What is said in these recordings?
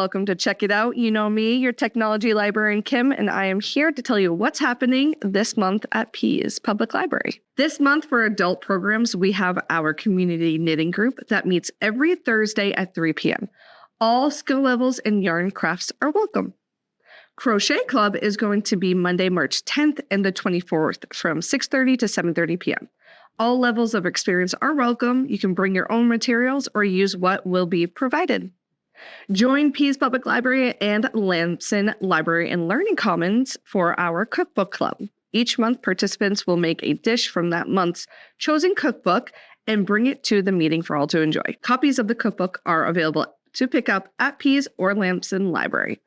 welcome to Check It Out. You know me, your technology librarian, Kim, and I am here to tell you what's happening this month at Pease Public Library. This month for adult programs, we have our community knitting group that meets every Thursday at 3 p.m. All skill levels and yarn crafts are welcome. Crochet Club is going to be Monday, March 10th and the 24th from 6:30 to 7:30 p.m. All levels of experience are welcome. You can bring your own materials or use what will be provided. Join Pease Public Library and Lamson Library and Learning Commons for our cookbook club. Each month, participants will make a dish from that month's chosen cookbook and bring it to the meeting for all to enjoy. Copies of the cookbook are available to pick up at Pease or Lamson Library.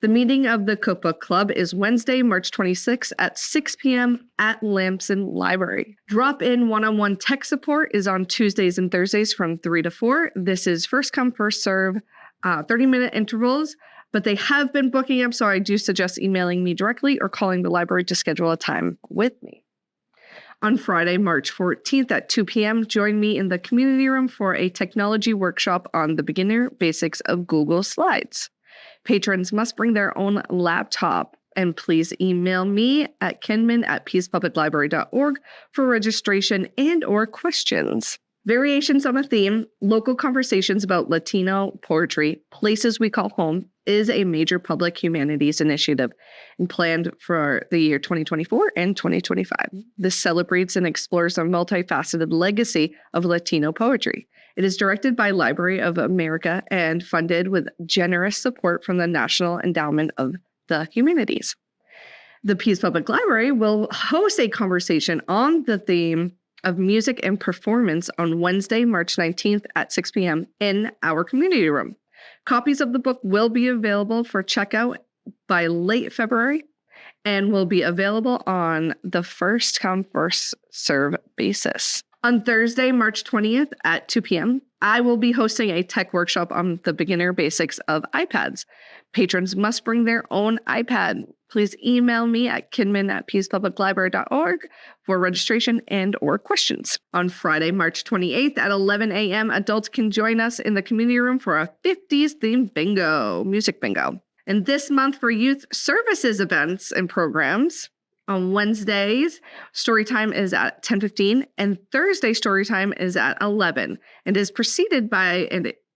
The meeting of the Cookbook Club is Wednesday, March 26th at 6 p.m. at Lamson Library. Drop-in one-on-one tech support is on Tuesdays and Thursdays from 3 to 4. This is first come, first serve, 30-minute intervals, but they have been booking up, so I do suggest emailing me directly or calling the library to schedule a time with me. On Friday, March 14th at 2 p.m., join me in the community room for a technology workshop on the beginner basics of Google Slides. Patrons must bring their own laptop, and please email me at kinman@peacepubliclibrary.org for registration and or questions. Variations on a theme, local conversations about Latino poetry, places we call home, is a major public humanities initiative and planned for the year 2024 and 2025. This celebrates and explores a multifaceted legacy of Latino poetry. It is directed by Library of America and funded with generous support from the National Endowment of the Humanities. The Pease Public Library will host a conversation on the theme of music and performance on Wednesday, March 19th at 6 p.m. in our community room. Copies of the book will be available for checkout by late February and will be available on the first come, first serve basis. On Thursday, March 20th at 2 p.m., I will be hosting a tech workshop on the beginner basics of iPads. Patrons must bring their own iPad. Please email me at kinman@peacepubliclibrary.org for registration and or questions. On Friday, March 28th at 11 a.m., adults can join us in the community room for a 50s themed bingo, music bingo. And this month for youth services events and programs, on Wednesdays, story time is at 10:15, and Thursday story time is at 11, and is preceded by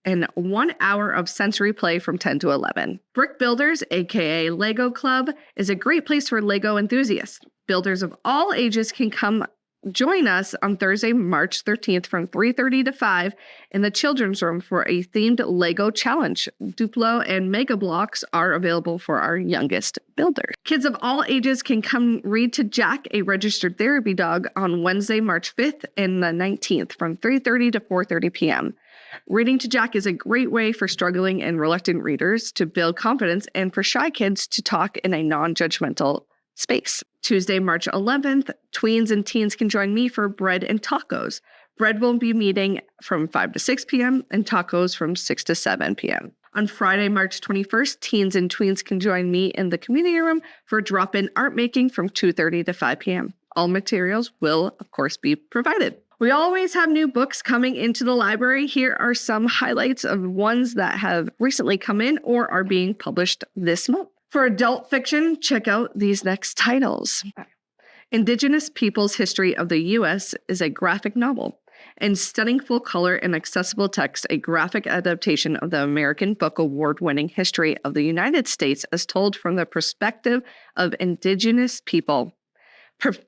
an 1 hour of sensory play from 10 to 11. Brick Builders, aka Lego Club, is a great place for Lego enthusiasts. Builders of all ages can come join us on Thursday, March 13th from 3:30 to 5 in the children's room for a themed Lego challenge. Duplo and Mega Blocks are available for our youngest builders. Kids of all ages can come read to Jack, a registered therapy dog, on Wednesday, March 5th and the 19th from 3:30 to 4:30 p.m. Reading to Jack is a great way for struggling and reluctant readers to build confidence and for shy kids to talk in a non-judgmental space. Tuesday, March 11th, tweens and teens can join me for Bread and Tacos. Bread will be meeting from 5 to 6 p.m. and tacos from 6 to 7 p.m. On Friday, March 21st, teens and tweens can join me in the community room for drop-in art making from 2:30 to 5 p.m. All materials will, of course, be provided. We always have new books coming into the library. Here are some highlights of ones that have recently come in or are being published this month. For adult fiction, check out these next titles. Indigenous Peoples' History of the U.S. is a graphic novel. In stunning full color and accessible text, a graphic adaptation of the American Book Award-winning history of the United States as told from the perspective of Indigenous people.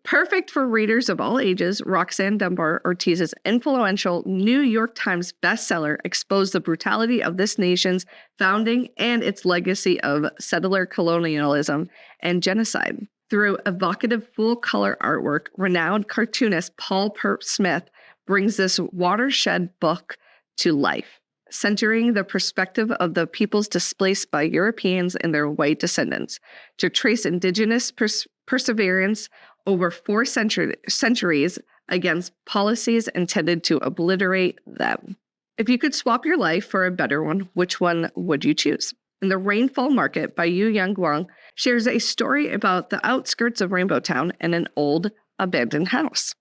Perfect for readers of all ages, Roxanne Dunbar Ortiz's influential New York Times bestseller exposed the brutality of this nation's founding and its legacy of settler colonialism and genocide. Through evocative full-color artwork, renowned cartoonist Paul Pert Smith brings this watershed book to life, centering the perspective of the peoples displaced by Europeans and their white descendants, to trace Indigenous perseverance over 4 centuries against policies intended to obliterate them. If you could swap your life for a better one, which one would you choose? In The Rainfall Market by Yu Yang Guang shares a story about the outskirts of Rainbow Town and an old abandoned house.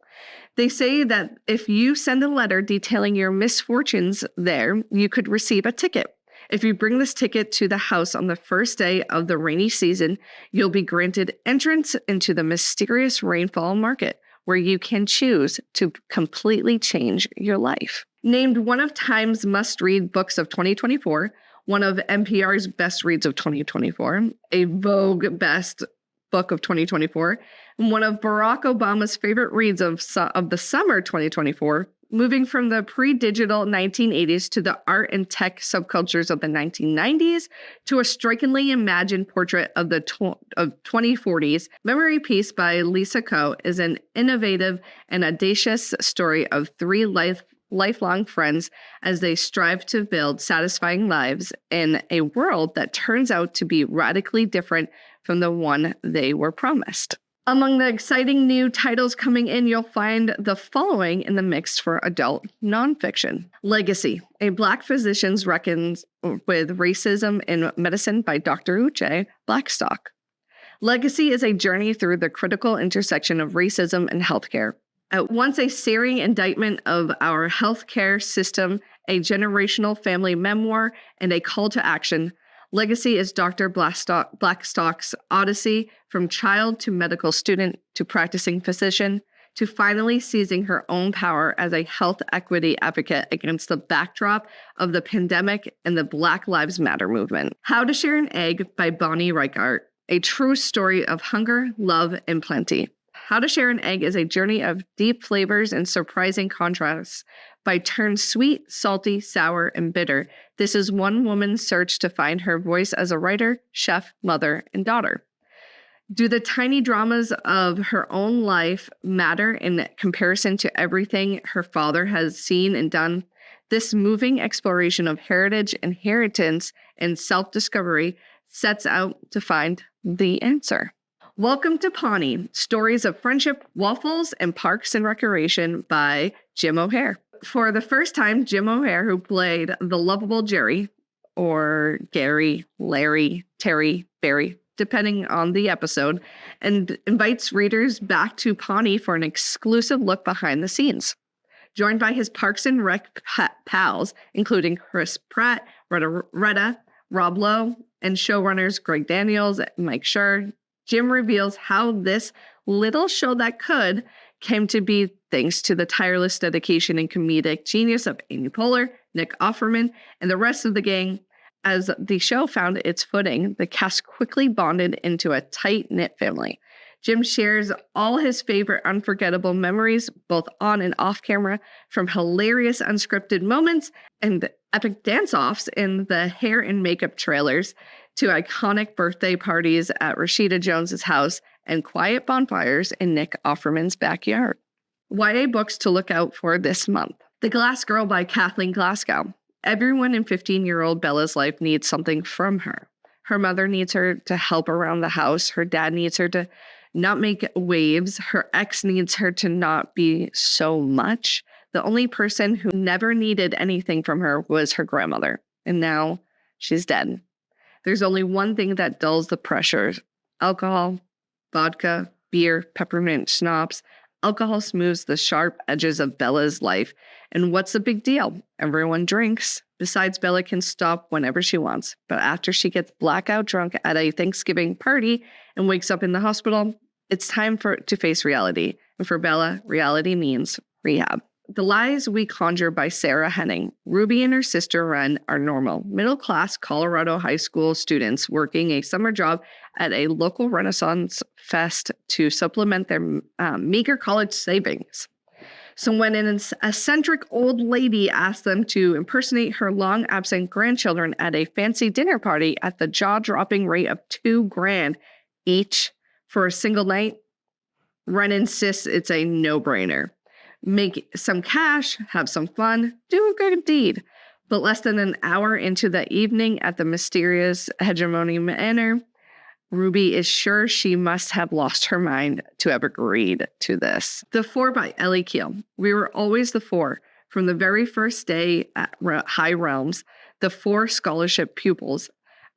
They say that if you send a letter detailing your misfortunes there, you could receive a ticket. If you bring this ticket to the house on the first day of the rainy season, you'll be granted entrance into the mysterious rainfall market, where you can choose to completely change your life. Named one of Time's must-read books of 2024, one of NPR's best reads of 2024, a Vogue best book of 2024, and one of Barack Obama's favorite reads of the summer 2024, moving from the pre-digital 1980s to the art and tech subcultures of the 1990s to a strikingly imagined portrait of the 2040s, Memory Piece by Lisa Ko is an innovative and audacious story of three lifelong friends as they strive to build satisfying lives in a world that turns out to be radically different from the one they were promised. Among the exciting new titles coming in, you'll find the following in the mix for adult nonfiction. Legacy, a Black physician reckons with racism in medicine by Dr. Uche Blackstock. Legacy is a journey through the critical intersection of racism and healthcare. At once a searing indictment of our healthcare system, a generational family memoir, and a call to action, Legacy is Dr. Blackstock's odyssey from child to medical student to practicing physician to finally seizing her own power as a health equity advocate against the backdrop of the pandemic and the Black Lives Matter movement. How to Share an Egg by Bonnie Reichart, a true story of hunger, love, and plenty. How to Share an Egg is a journey of deep flavors and surprising contrasts. By turns sweet, salty, sour, and bitter, this is one woman's search to find her voice as a writer, chef, mother, and daughter. Do the tiny dramas of her own life matter in comparison to everything her father has seen and done? This moving exploration of heritage, inheritance, and self-discovery sets out to find the answer. Welcome to Pawnee, Stories of Friendship, Waffles, and Parks and Recreation by Jim O'Heir. For the first time, Jim O'Heir, who played the lovable Jerry, or Gary, Larry, Terry, Barry, depending on the episode, and invites readers back to Pawnee for an exclusive look behind the scenes. Joined by his Parks and Rec pals, including Chris Pratt, Retta, Rob Lowe, and showrunners Greg Daniels and Mike Schur, Jim reveals how this little show that could came to be thanks to the tireless dedication and comedic genius of Amy Poehler, Nick Offerman, and the rest of the gang. As the show found its footing, the cast quickly bonded into a tight-knit family. Jim shares all his favorite unforgettable memories, both on and off camera, from hilarious unscripted moments and epic dance-offs in the hair and makeup trailers to iconic birthday parties at Rashida Jones's house and quiet bonfires in Nick Offerman's backyard. YA books to look out for this month. The Glass Girl by Kathleen Glasgow. Everyone in 15-year-old Bella's life needs something from her. Her mother needs her to help around the house. Her dad needs her to not make waves. Her ex needs her to not be so much. The only person who never needed anything from her was her grandmother. And now she's dead. There's only one thing that dulls the pressure: alcohol, vodka, beer, peppermint schnapps. Alcohol smooths the sharp edges of Bella's life. And what's the big deal? Everyone drinks. Besides, Bella can stop whenever she wants. But after she gets blackout drunk at a Thanksgiving party and wakes up in the hospital, it's time to face reality. And for Bella, reality means rehab. The Lies We Conjure by Sarah Henning. Ruby and her sister Ren are normal, middle-class Colorado high school students working a summer job at a local Renaissance fest to supplement their meager college savings. So when an eccentric old lady asks them to impersonate her long-absent grandchildren at a fancy dinner party at the jaw-dropping rate of $2,000 each for a single night, Ren insists it's a no-brainer. Make some cash, have some fun, do a good deed. But less than an hour into the evening at the mysterious Hegemony Manor, Ruby is sure she must have lost her mind to have agreed to this. The Four by Ellie Keel. We were always the four. From the very first day at High Realms, the four scholarship pupils,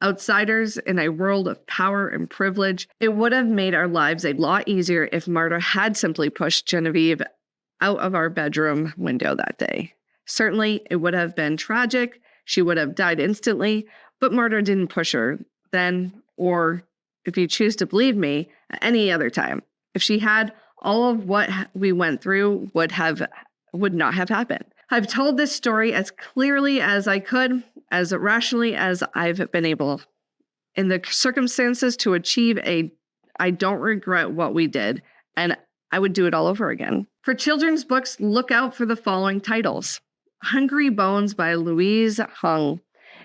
outsiders in a world of power and privilege. It would have made our lives a lot easier if Marta had simply pushed Genevieve out of our bedroom window that day. Certainly, it would have been tragic. She would have died instantly, but murder didn't push her then, or if you choose to believe me, at any other time. If she had, all of what we went through would not have happened. I've told this story as clearly as I could, as rationally as I've been able in the circumstances to achieve I don't regret what we did, and I would do it all over again. For children's books, look out for the following titles. Hungry Bones by Louise Hung,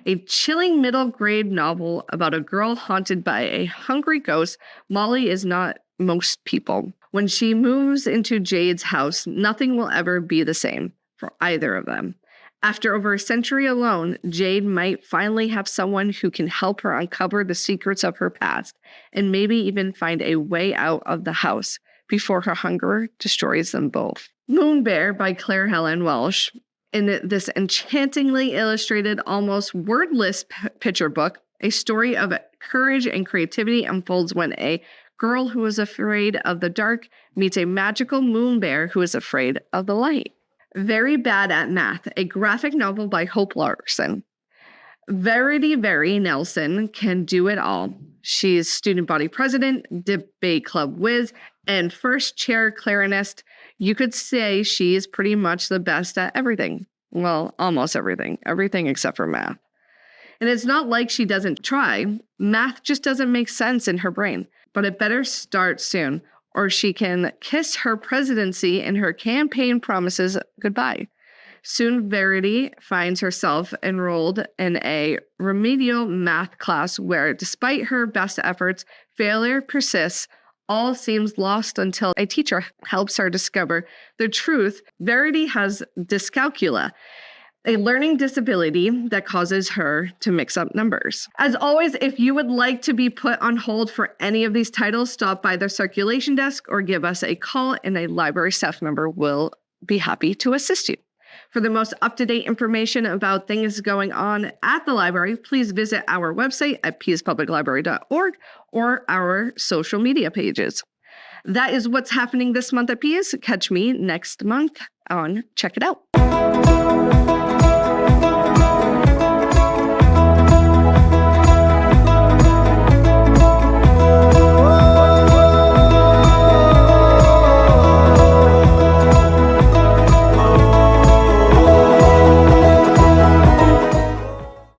a chilling middle grade novel about a girl haunted by a hungry ghost. Molly is not most people. When she moves into Jade's house, nothing will ever be the same for either of them. After over a century alone, Jade might finally have someone who can help her uncover the secrets of her past and maybe even find a way out of the house before her hunger destroys them both. Moon Bear by Claire Helen Welsh. In this enchantingly illustrated, almost wordless picture book, a story of courage and creativity unfolds when a girl who is afraid of the dark meets a magical moon bear who is afraid of the light. Very Bad at Math, a graphic novel by Hope Larson. Verity Nelson can do it all. She's student body president, debate club whiz, and first chair clarinist. You could say she is pretty much the best at everything. Well, almost everything. Everything except for math. And it's not like she doesn't try. Math just doesn't make sense in her brain. But it better start soon, or she can kiss her presidency and her campaign promises goodbye. Soon, Verity finds herself enrolled in a remedial math class where, despite her best efforts, failure persists. All seems lost until a teacher helps her discover the truth. Verity has dyscalculia, a learning disability that causes her to mix up numbers. As always, if you would like to be put on hold for any of these titles, stop by the circulation desk or give us a call, and a library staff member will be happy to assist you. For the most up-to-date information about things going on at the library, please visit our website at peaspubliclibrary.org or our social media pages. That is what's happening this month at Peas. Catch me next month on Check It Out.